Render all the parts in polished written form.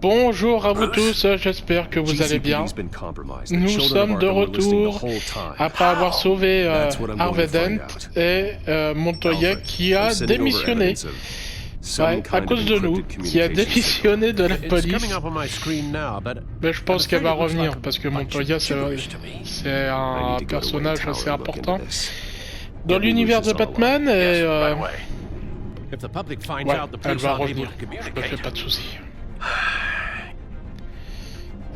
Bonjour à vous tous, j'espère que vous allez bien. Nous sommes de retour après avoir sauvé Harvey Dent et Montoya qui a démissionné. Ouais, à cause de nous, qui a démissionné de la police. Mais je pense qu'elle va revenir parce que Montoya c'est un personnage assez important dans l'univers de Batman et ouais, elle va revenir, je me fais pas de soucis.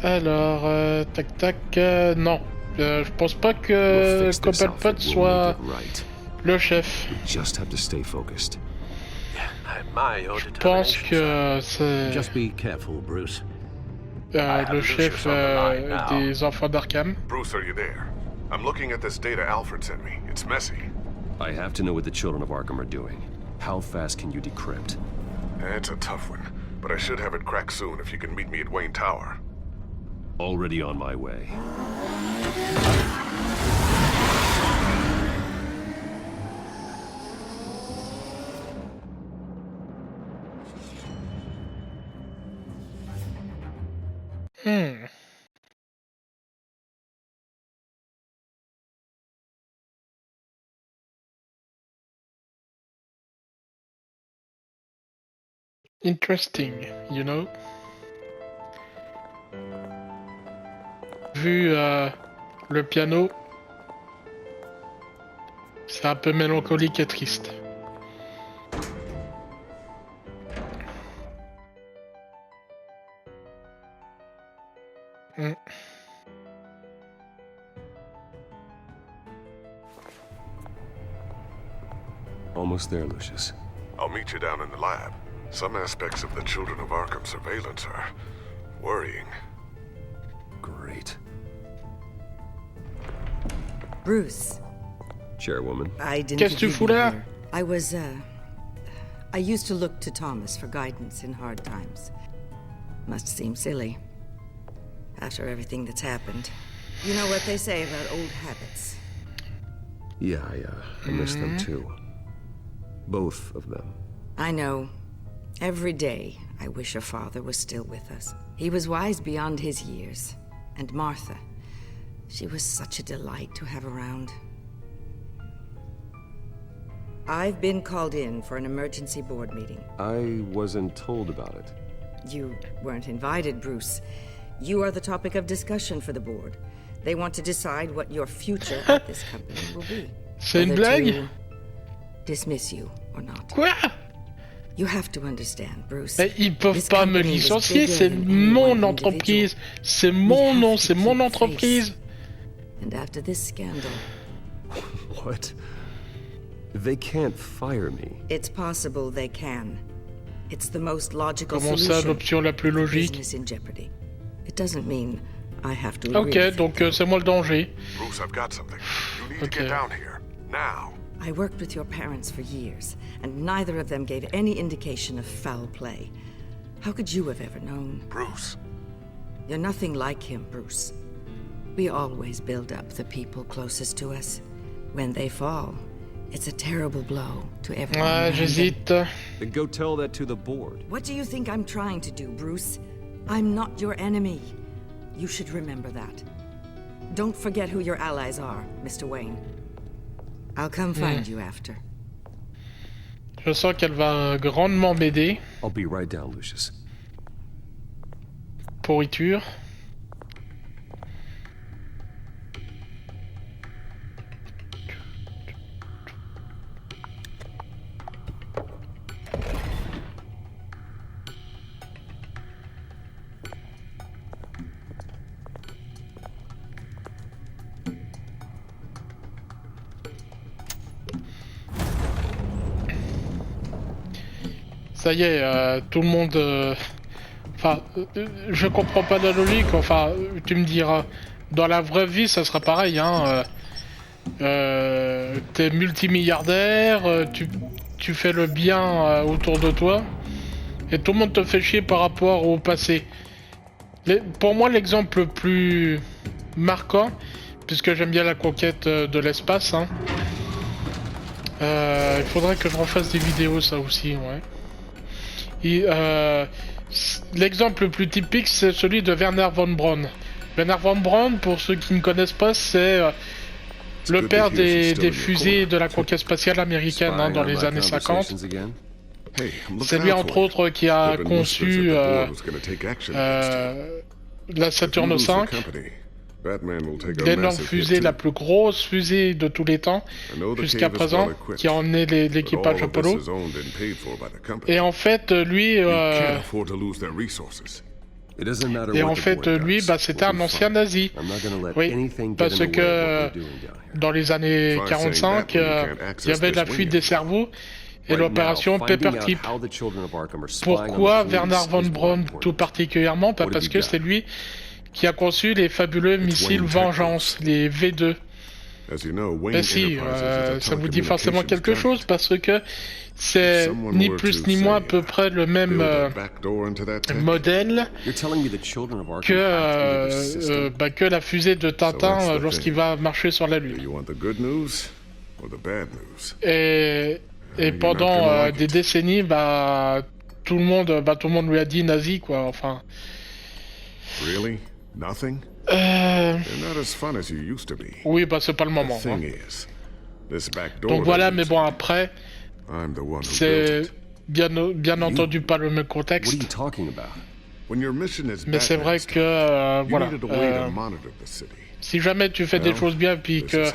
Alors, tac tac, non, je pense pas que Cobblepot soit le chef. Je pense que c'est le chef des enfants d'Arkham. Bruce, are you there? I'm looking at this data Alfred sent me. It's messy. I have to know what the children of Arkham are doing. How fast can you decrypt? It's a tough one, but I should have it cracked soon if you can meet me at Wayne Tower. Already on my way. Interesting, you know. Vu le piano, c'est un peu mélancolique et triste. Almost there, Lucius. I'll meet you down in the lab. Some aspects of the Children of Arkham surveillance are worrying. Great. Bruce. Chairwoman. I didn't. Qu'est-ce que tu fous là? I used to look to Thomas for guidance in hard times. Must seem silly. After everything that's happened. You know what they say about old habits. Yeah, I miss them too. Both of them. I know. Every day, I wish your father was still with us. He was wise beyond his years. And Martha, she was such a delight to have around. I've been called in for an emergency board meeting. I wasn't told about it. You weren't invited, Bruce. You are the topic of discussion for the board. They want to decide what your future at this company will be. C'est une blague? Dismiss you or not. Quoi? You have to understand, Bruce. Mais ils peuvent pas me licencier, c'est mon entreprise, c'est mon nom, c'est mon entreprise. And after this scandal. What? They can't fire me. It's possible they can. It's the most logical Comment solution. ça, l'option la plus logique? Business in jeopardy. It doesn't mean I have to agree. Ok, donc c'est moi le danger. Bruce, I've got something. You need to get down here now. I worked with your parents for years, and neither of them gave any indication of foul play. How could you have ever known? Bruce. You're nothing like him, Bruce. We always build up the people closest to us. When they fall, it's a terrible blow to everyone. Ouais, j'hésite. Then go tell that to the board. What do you think I'm trying to do, Bruce? I'm not your enemy. You should remember that. Don't forget who your allies are, Mr. Wayne. I'll come find you after. Je sens qu'elle va grandement m'aider. I'll be right down, Lucius. Pourriture. Ça y est, tout le monde... Enfin, je comprends pas la logique, enfin, tu me diras. Dans la vraie vie, ça sera pareil, hein. T'es multimilliardaire, tu fais le bien autour de toi, et tout le monde te fait chier par rapport au passé. Pour moi, l'exemple le plus marquant, puisque j'aime bien la conquête de l'espace, hein, il faudrait que je refasse des vidéos, ça aussi, ouais. L'exemple le plus typique, c'est celui de Werner von Braun. Werner von Braun, pour ceux qui ne connaissent pas, c'est le père des fusées de la conquête spatiale américaine dans les années 50. C'est lui, entre autres, qui a conçu la Saturne V, l'énorme fusée, la plus grosse fusée de tous les temps, jusqu'à présent, qui a emmené l'équipage Apollo. Et en fait, lui... c'était un ancien nazi. Oui, parce que dans les années 45, il y avait de la fuite des cerveaux et l'opération Paperclip. Pourquoi Werner von Braun tout particulièrement? Parce que c'est lui qui a conçu les fabuleux missiles Vengeance, les V2. Ben si, ça vous dit forcément quelque chose parce que c'est ni plus ni moins à peu près le même modèle que la fusée de Tintin lorsqu'il va marcher sur la Lune. Et pendant des décennies, tout le monde lui a dit nazi, quoi, enfin... Oui, c'est pas le moment. Donc voilà, mais bon, après, c'est bien entendu pas le même contexte. Mais c'est vrai que, voilà, si jamais tu fais des choses bien, puis que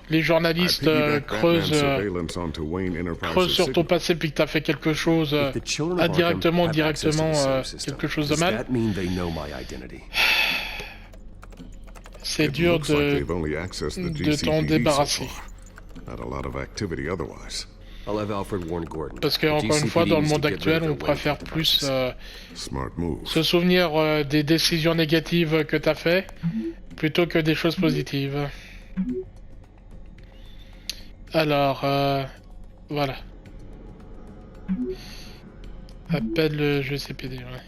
les journalistes creusent sur ton passé, puis que tu as fait quelque chose indirectement ou directement quelque chose de mal, c'est dur de t'en débarrasser. Parce que, encore une fois, dans le monde actuel, on préfère plus se souvenir des décisions négatives que tu as fait, plutôt que des choses positives. Alors, voilà. Appelle le GCPD, ouais.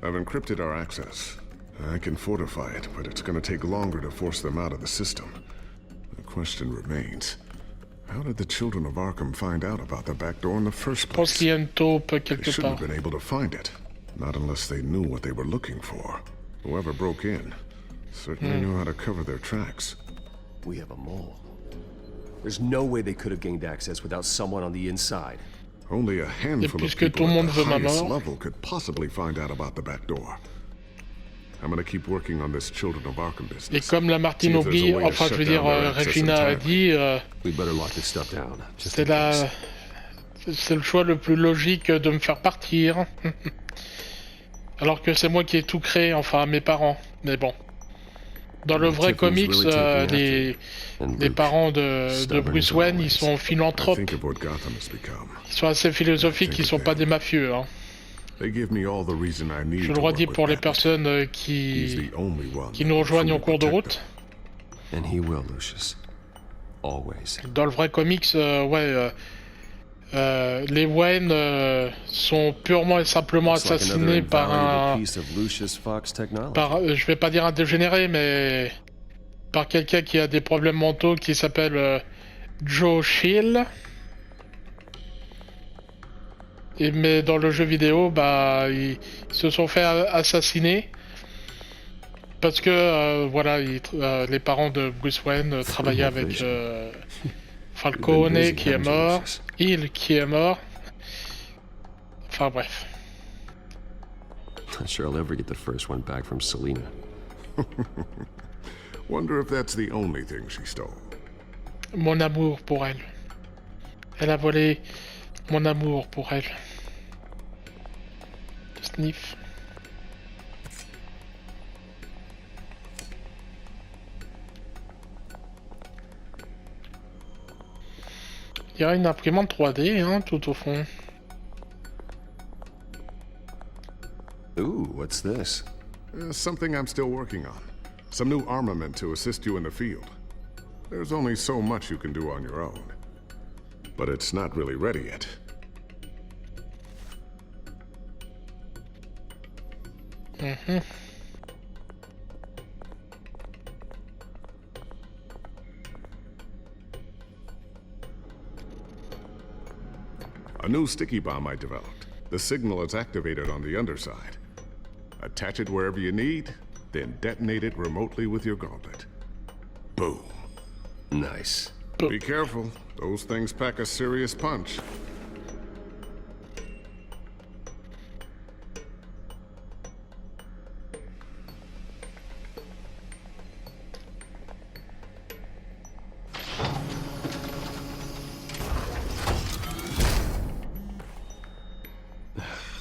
I've encrypted our access. I can fortify it, but it's gonna take longer to force them out of the system. The question remains, how did the children of Arkham find out about the back door in the first Je pense place? qu'il y a une taupe They quelque shouldn't part. have been able to find it. Not unless they knew what they were looking for. Whoever broke in certainly knew how to cover their tracks. We have a mole. There's no way they could have gained access without someone on the inside. Only a handful of puisque tout people le at monde the veut ma highest mort. level could possibly find out about the back door. I'm gonna keep working on this Children of Arkham Et business. comme la Martine See if there's a oublie, way to enfin je shut veux dire, down their access Regina a entirely. dit, We better lock this stuff down. Just c'est in case. c'est le choix le plus logique de me faire partir. Alors que c'est moi qui ai tout créé, enfin mes parents. Mais bon. Dans le vrai comics, les parents de Bruce Wayne, ils sont I philanthropes. think of what Gotham has become. Ils sont assez philosophiques, ils sont pas des mafieux. Hein. They give me all the reason I need Je to le redis work pour with les Batman. personnes He's qui the only one nous that will rejoignent en truly cours de protect route. them. And he will, Lucius. Always. Dans le vrai comics, les Wayne sont purement et simplement Looks like another assassinés par invaluable un... piece of Lucius Fox technology. je vais pas dire un dégénéré, mais par quelqu'un qui a des problèmes mentaux qui s'appelle Joe Chill. Mais dans le jeu vidéo, ils se sont fait assassiner parce que les parents de Bruce Wayne travaillaient avec Falcone qui est mort, Hill qui est mort. Enfin bref. Not sure I'll ever get the first one back from Selina. Wonder if that's the only thing she stole. Mon amour pour elle. Elle a volé mon amour pour elle. Sniff. Il y a une imprimante 3D, hein, tout au fond. Ooh, what's this? Something I'm still working on. Some new armament to assist you in the field. There's only so much you can do on your own. But it's not really ready yet. A new sticky bomb I developed. The signal is activated on the underside. Attach it wherever you need, then detonate it remotely with your gauntlet. Boom. Nice. Be careful. Those things pack a serious punch.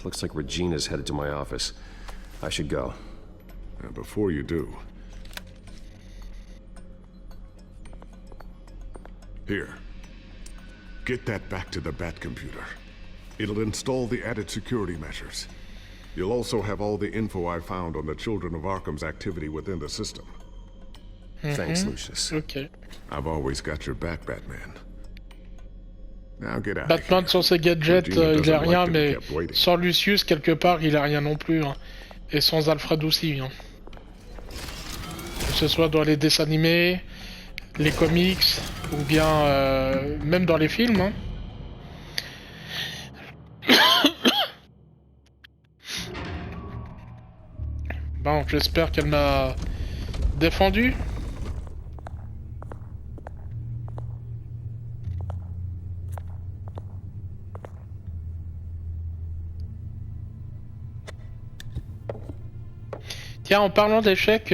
Looks like Regina's headed to my office. I should go. And before you do... Here. Get that back to the Bat computer. It'll install the added security measures. You'll also have all the info I found on the Children of Arkham's activity within the system. Thanks, Lucius. Ok. I've always got your back, Batman. Now get out Batman sans ses gadgets, Regina il est doesn't rien, like to be mais kept waiting. sans Lucius, quelque part, il est rien non plus. Hein. Et sans Alfred aussi. Hein. Que ce soit dans les dessins animés, les comics, ou bien même dans les films. Hein. Bon, j'espère qu'elle m'a défendu. Tiens, en parlant d'échecs,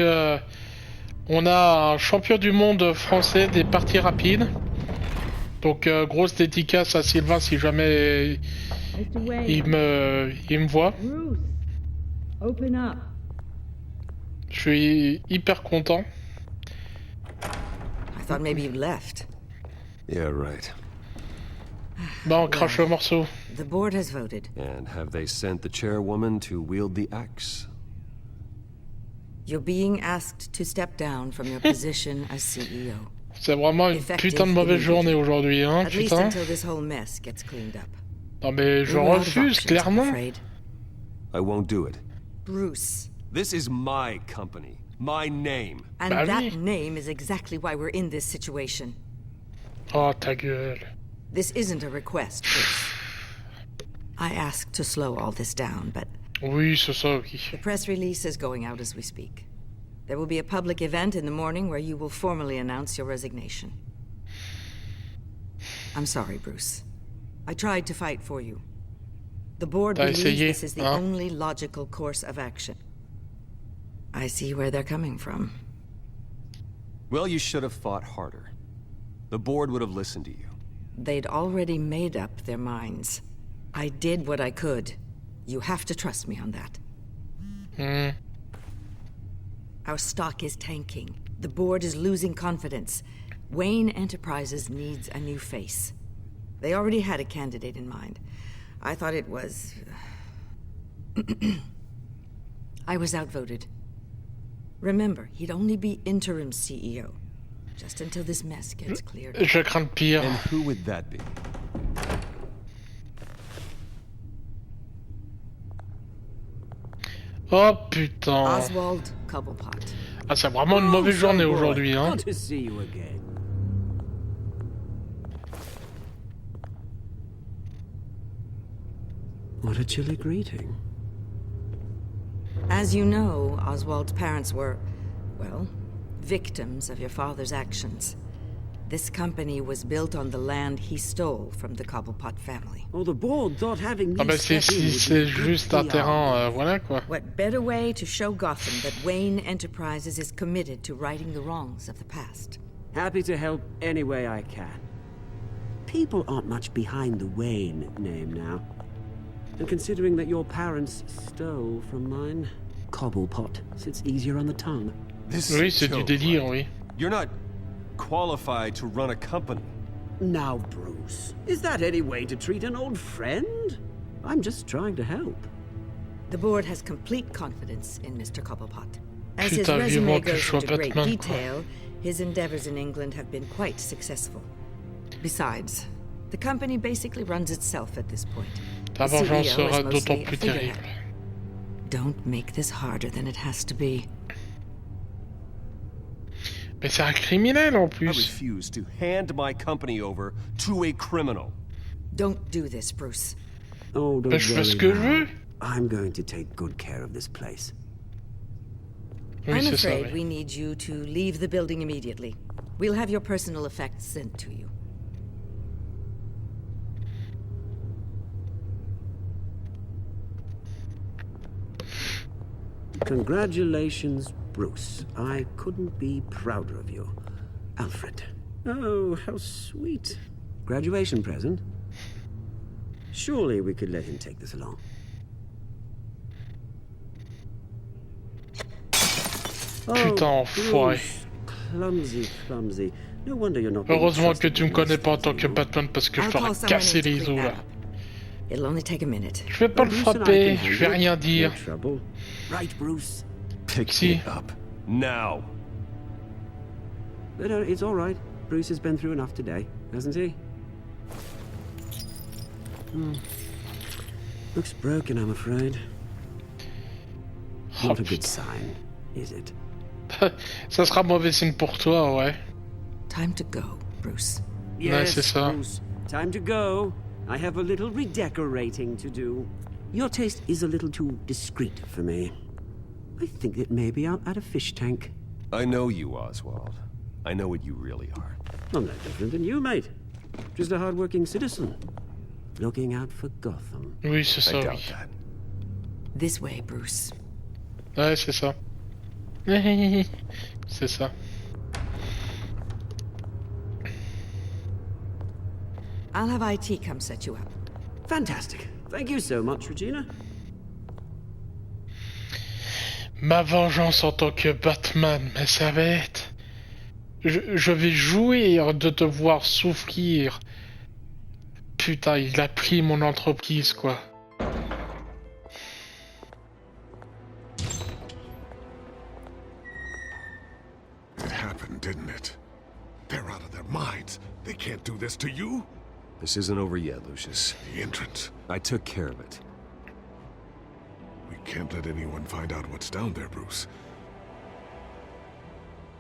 on a un champion du monde français des parties rapides. Donc grosse dédicace à Sylvain si jamais il me voit. Bruce, open up. Je suis hyper content. I thought maybe you left. Yeah, right. Bon, on crache le morceau. The board has voted. And have they sent the chairwoman to wield the axe? You're being asked to step down from your position as CEO. C'est vraiment une putain de mauvaise journée aujourd'hui, hein, At least putain. until this whole mess gets cleaned up. Non mais je We're out of refuse, options, I'm clairement. afraid. I won't do it. Bruce. This is my company. My name. And Bah that oui. name is exactly why we're in this situation. Oh, ta gueule. This isn't a request, Bruce. I asked to slow all this down, but Oui, c'est ça, oui. the press release is going out as we speak. There will be a public event in the morning where you will formally announce your resignation. I'm sorry, Bruce. I tried to fight for you. The board T'as believes essayé, this is the hein? only logical course of action. I see where they're coming from. Well, you should have fought harder. The board would have listened to you. They'd already made up their minds. I did what I could. You have to trust me on that. Hmm. Our stock is tanking. The board is losing confidence. Wayne Enterprises needs a new face. They already had a candidate in mind. I thought it was... I was outvoted. Remember, he'd only be interim CEO. Just until this mess gets cleared. Je crains le pire. And who would that be? Oh putain. Oswald Cobblepot. Ah, c'est vraiment une mauvaise journée aujourd'hui, hein. Good to see you again. What a chilly greeting. As you know, Oswald's parents were, well, victims of your father's actions. This company was built on the land he stole from the Cobblepot family. Oh, the board thought having me Ah bah step in would c'est be good juste un PR. terrain, voilà quoi. What better way to show Gotham that Wayne Enterprises is committed to righting the wrongs of the past? Happy to help any way I can. People aren't much behind the Wayne name now. And considering that your parents stole from mine, Cobblepot sits easier on the tongue. This Oui, is c'est a du joke, délire, right? oui. You're not qualified to run a company. Now, Bruce, is that any way to treat an old friend? I'm just trying to help. The board has complete confidence in Mr. Cobblepot. As his Putain, resume vivement que goes je sois into great Batman, quoi. detail, his endeavors in England have been quite successful. Besides, the company basically runs itself at this point. Ta The vengeance CEO is sera mostly d'autant a plus figurehead. terrible. Don't make this harder than it has to be. Mais c'est un criminel en I plus. refuse to hand my company over to a criminal. Don't do this, Bruce. Oh, don't Je fais worry ce que je now. veux. I'm going to take good care of this place. Oui, I'm c'est ça, afraid oui. we need you to leave the building immediately. We'll have your personal effects sent to you. Congratulations, Bruce. I couldn't be prouder of you. Alfred. Oh, how sweet. Graduation present? Surely we could let him take this along. Putain, enfoiré. Bruce. Clumsy, clumsy. No wonder you're not. Heureusement que tu me connais pas en tant que Batman parce que je I'll t'aurais call someone cassé in to les clean os that là. up. It'll only take a minute. Je vais pas le Bruce and I frapper, can je vais handle rien it. dire. No trouble. Right, Bruce. Pick Si. it up. Now. But it's all right. Bruce has been through enough today, hasn't he? Looks broken, I'm afraid. Oh, Not a good putain. sign, is it? Ça sera mauvais signe pour toi, ouais. Time to go, Bruce. Ouais, c'est ça. Bruce. Time to go. I have a little redecorating to do. Your taste is a little too discreet for me. I think that maybe I'll add a fish tank. I know you, Oswald. I know what you really are. I'm no different than you, mate. Just a hard-working citizen. Looking out for Gotham. Oui, c'est I ça, doubt oui. that. This way, Bruce. Ouais, c'est ça. C'est ça. I'll have IT come set you up. Fantastic. Thank you so much, Regina. Ma vengeance en tant que Batman, mais ça va être... Je vais jouir de te voir souffrir. Putain, il a pris mon entreprise, quoi. It happened, didn't it? They're out of their minds. They can't do this to you. This isn't over yet, Lucius. The entrance. I took care of it. We can't let anyone find out what's down there, Bruce.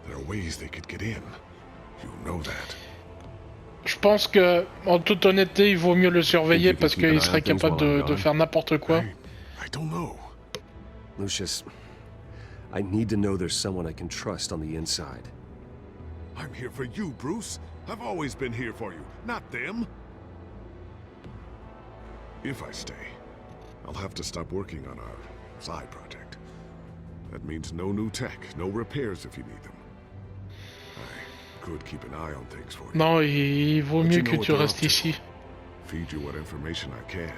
There are ways they could get in. You know that. Je pense que, en toute honnêteté, il vaut mieux le surveiller parce qu'il serait capable de faire n'importe quoi. I don't know. Lucius, I need to know there's someone I can trust on the inside. I'm here for you, Bruce. I've always been here for you, not them. If I stay, I'll have to stop working on our side project. That means no new tech, no repairs if you need them. I could keep an eye on things for you. Non, il vaut But mieux you know que what tu they're restes up to. ici. Feed you what information I can.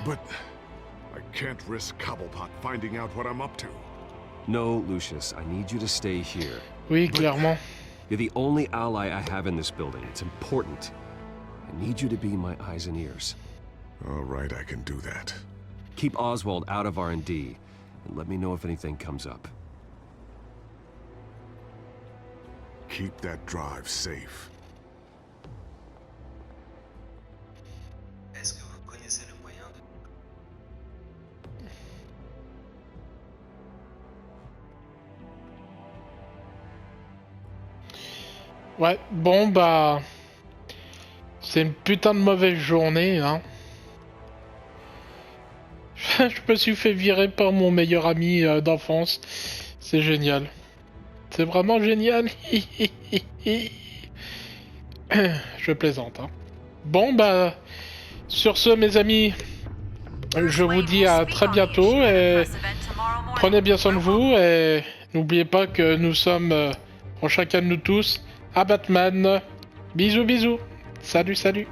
But I can't risk Cobblepot finding out what I'm up to. No, Lucius, I need you to stay here. Oui, clairement. You're the only ally I have in this building. It's important. I need you to be my eyes and ears. All right, I can do that. Keep Oswald out of R&D, and let me know if anything comes up. Keep that drive safe. Est-ce que vous connaissez le moyen de... Ouais, bon bah... C'est une putain de mauvaise journée, hein. Je me suis fait virer par mon meilleur ami d'enfance. C'est génial. C'est vraiment génial. Je plaisante, hein. Bon bah... Sur ce, mes amis, je vous dis à très bientôt et prenez bien soin de vous et n'oubliez pas que nous sommes, pour chacun de nous tous, à Batman. Bisous, bisous. Salut, salut.